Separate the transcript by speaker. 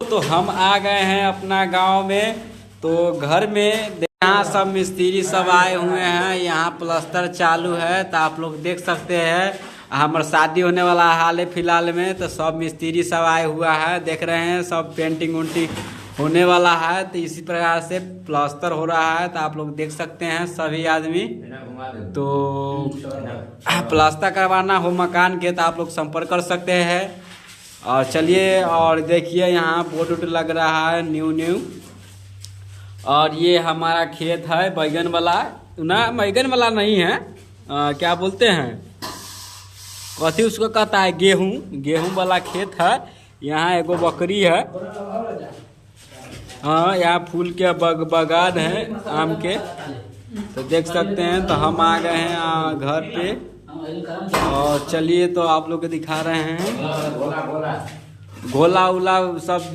Speaker 1: तो हम आ गए हैं अपना गांव में। तो घर में यहाँ सब मिस्त्री सब आए हुए हैं। यहाँ प्लास्टर चालू है तो आप लोग देख सकते हैं। हमारा शादी होने वाला हाल है फिलहाल में, तो सब मिस्त्री सब आए हुआ है, देख रहे हैं। सब पेंटिंग उंटिंग होने वाला है, तो इसी प्रकार से प्लास्टर हो रहा है। तो आप लोग देख सकते हैं सभी आदमी। तो प्लास्टर करवाना हो मकान के तो आप लोग संपर्क कर सकते हैं। और चलिए और देखिए यहाँ बोर्ड वोट लग रहा है न्यू। और ये हमारा खेत है बैगन वाला ना, बैगन वाला नहीं है, क्या बोलते हैं, कथी उसको कहता है, गेहूं वाला खेत है। यहाँ एगो बकरी है। हाँ, यहाँ फूल के बागान है आम के, तो देख सकते हैं। तो हम आ गए हैं घर पे और चलिए तो आप लोग को दिखा रहे हैं। गोला उला सब